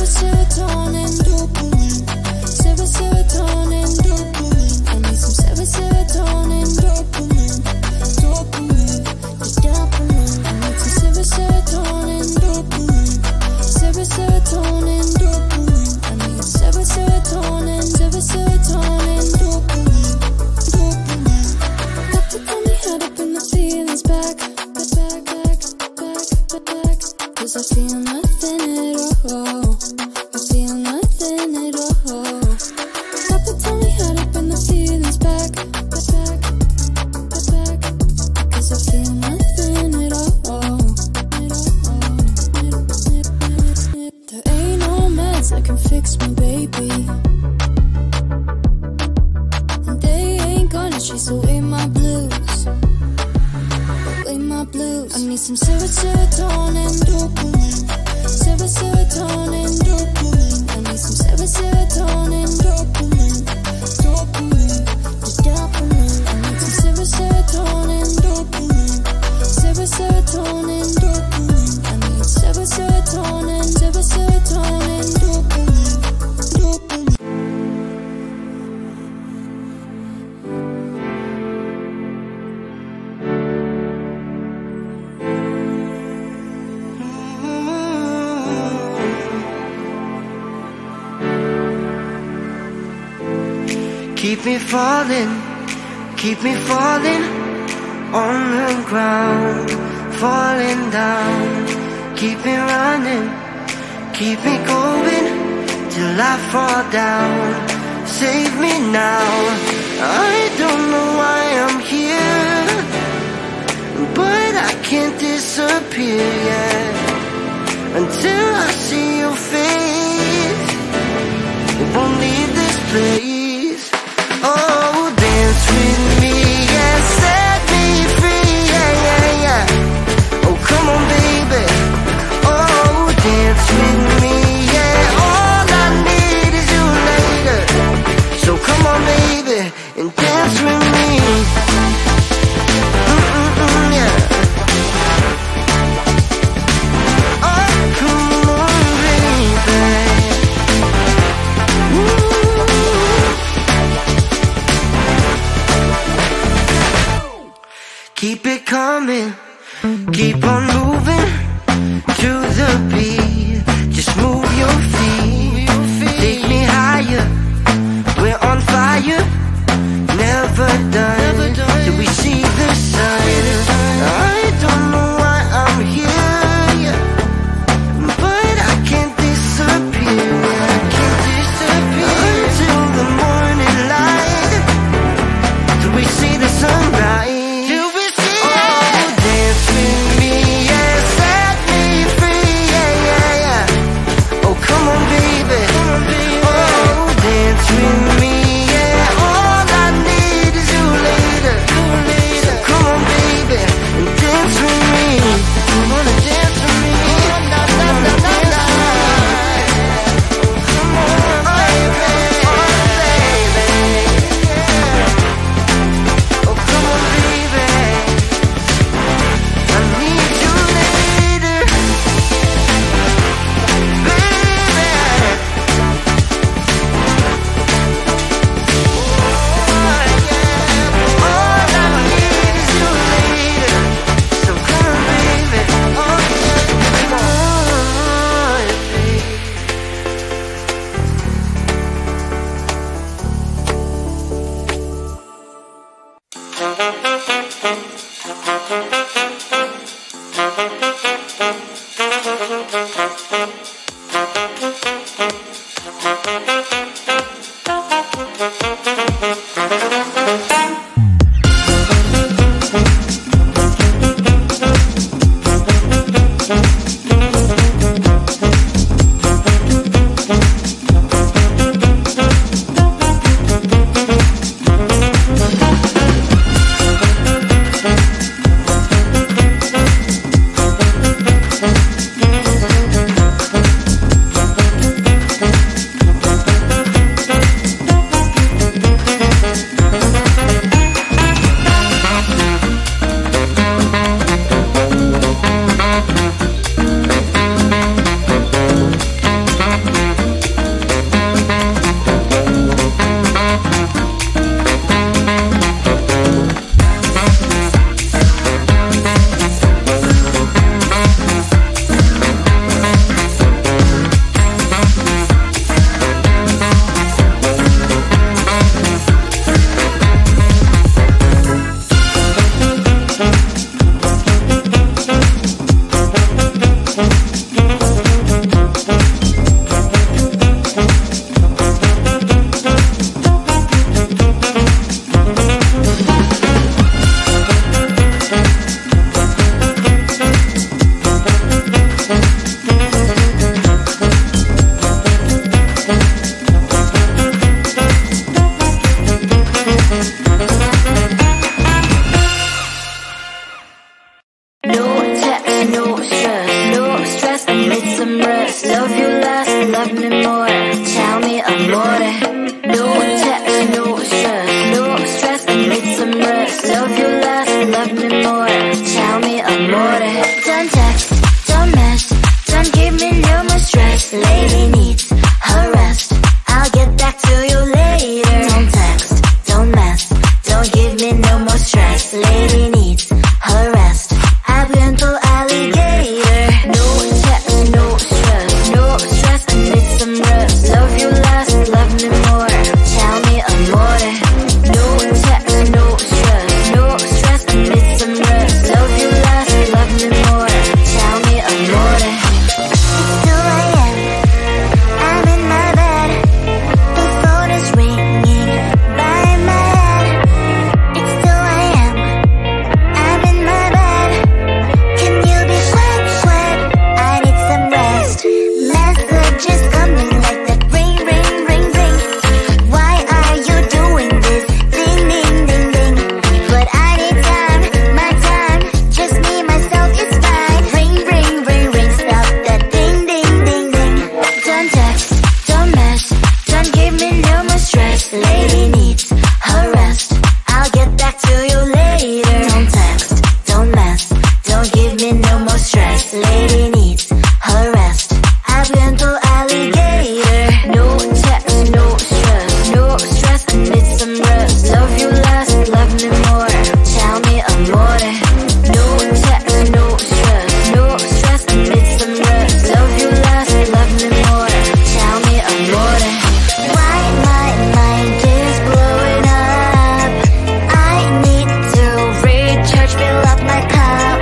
serotonin, dopamine. Serotonin, dopamine. I need some serotonin, dopamine. Dopamine, the dopamine. I need some serotonin, dopamine. Serotonin, dopamine. I need serotonin, dopamine. Dopamine. Doctor told me how to bring the feelings back. Cause I feel nothing at all. I feel nothing at all. Doctor told me how to bring the feelings back. Cause I feel nothing at all. There ain't no meds that can fix me, baby. And they ain't gonna chase away my blues. Away my blues. I need some serotonin, dopamine. Serotonin, dopamine. I need some serotonin, dopamine. Dopamine, the dopamine. I need some serotonin, dopamine. Serotonin, dopamine. I need serotonin, dopamine. Dopamine. Keep me falling on the ground, falling down. Keep me running, keep me going till I fall down. Save me now, I don't know why I'm here, but I can't disappear yet. Until I see your face, it won't leave this place. Oh, dance with me, yeah, set me free, yeah, yeah, yeah. Oh, come on, baby. Oh, dance with me, yeah. All I need is you later. So come on, baby, and dance with me. Yeah. Oh, come on, baby. love me more. Tell me amore. No text, no stress, no stress, I need some rest. Love you less, love me more. Tell me amore. Don't text, don't mess, don't give me no more stress. Lady needs her rest, I'll get back to you later. Don't text, don't mess, don't give me no more stress. Lady needs her rest, I've been to alligator. No text, no stress, no stress, I need some rest. Love you less, love me more. Tell me amore. No text, no stress, no stress, I need some rest. Love you less, love me more. Tell me amore. It's 2 a.m. I'm in my bed. The phone is ringing by my head. It's 2 a.m. I'm in my bed. Can you be quiet? I need some rest. Messages coming like that. Ring, ring, ring, ring. Why are you doing this? Ding, ding, ding, ding. But I need time, my time. Just me, myself, it's fine. Ring, ring, ring, ring. Stop that ding, ding, ding, ding. Don't text, don't mess, don't give me no more stress. Lady needs her rest, I'll get back to you later. Don't text, don't mess, don't give me no more stress. Lady needs her rest, I've been to alligator. No text, no stress, no stress, I need some rest. Love you less, love me more. Tell me amore. No text, no stress, no stress, I need some rest. Love you less, love me more. Tell me amore. Why my mind is blowing up? I need to recharge, fill up my cup.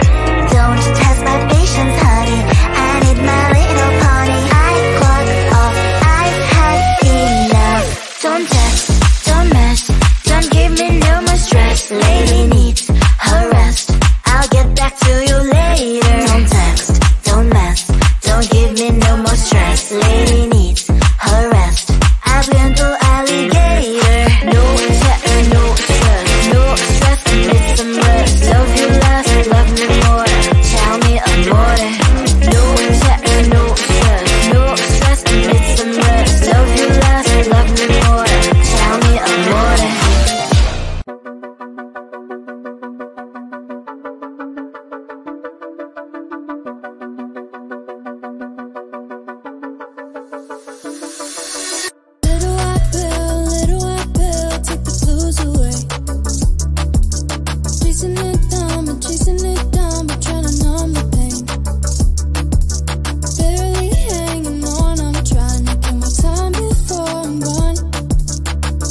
Don't test my patience, honey, I need my little pony. I clock off, I've had enough. Don't text, don't mess, don't give me no more stress. Lady needs her rest, I'll get back to you later. Don't text, don't mess, don't give me no more stress. Lady needs her rest, I've been to alligator. No text, no stress, no stress, I need some rest. Love you less, love me more. Tell me amore. No text, no stress, no stress, I need some rest. Love you less, love me more. Tell me amore. Little white pill, take the blues away. Chasing it down, but trying to numb the pain. Barely hanging on, I'm trying to kill my time before I'm gone.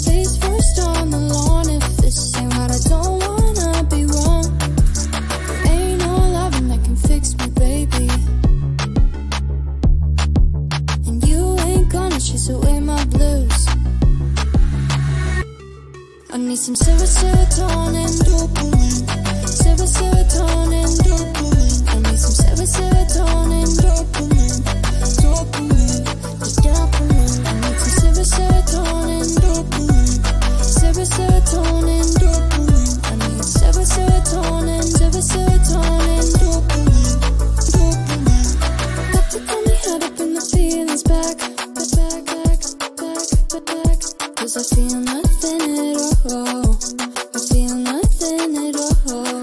Face first on the lawn, if this ain't right, I don't wanna be wrong. There ain't no loving that can fix me, baby. And you ain't gonna chase away my blues. I need some serotonin, dopamine. Serotonin, dopamine. I need some serotonin, dopamine. Dopamine, the dopamine. I need some serotonin, dopamine. Serotonin, dopamine. I need serotonin, dopamine. Dopamine. Got to get me head up and the feelings back. Cause I feel nothing at all. I feel nothing at all.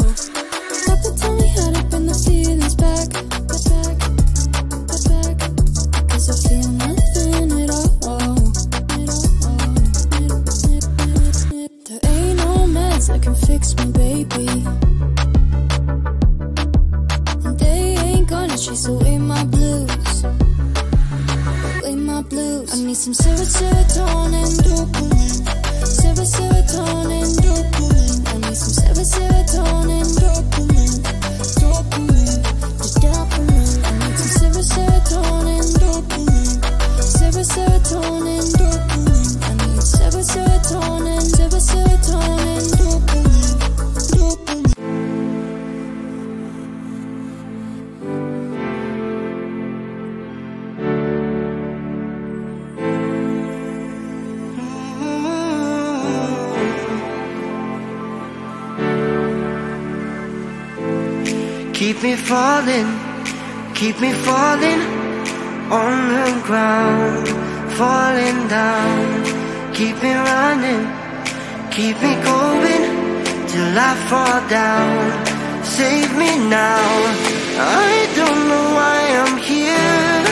Got to tell me head up and the feelings back. Cause I feel nothing at all. There ain't no meds that can fix me, baby. And they ain't gonna chase away my blues. Away my blues. I need some serotonin, dopamine. Serotonin, dopamine. I need some serotonin, dopamine. Dopamine, the dopamine. I need some serotonin, dopamine. Serotonin, dopamine. I need serotonin, dopamine. Dopamine. Keep me falling, on the ground, falling down. Keep me running, keep me going till I fall down. Save me now, I don't know why I'm here,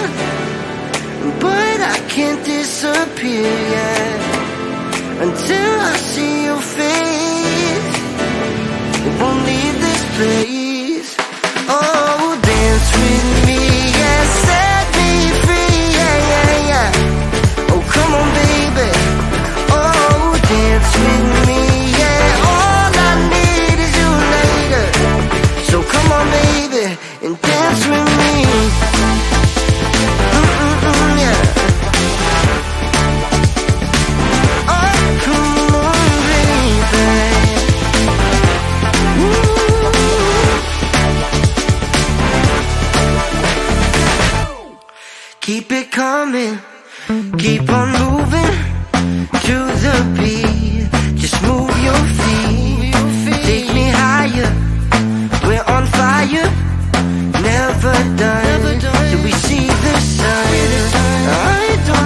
but I can't disappear yet. Until I see your face, it won't leave this place. Oh, dance with me, yeah, set me free, yeah, yeah, yeah. Oh, come on, baby. Oh, dance with me, yeah. All I need is you later. So come on, baby, and dance with me. Yeah. Oh, come on, baby. Keep it coming, keep on moving to the beat. Just move your feet, take me higher. We're on fire, never done till we see the sun. I don't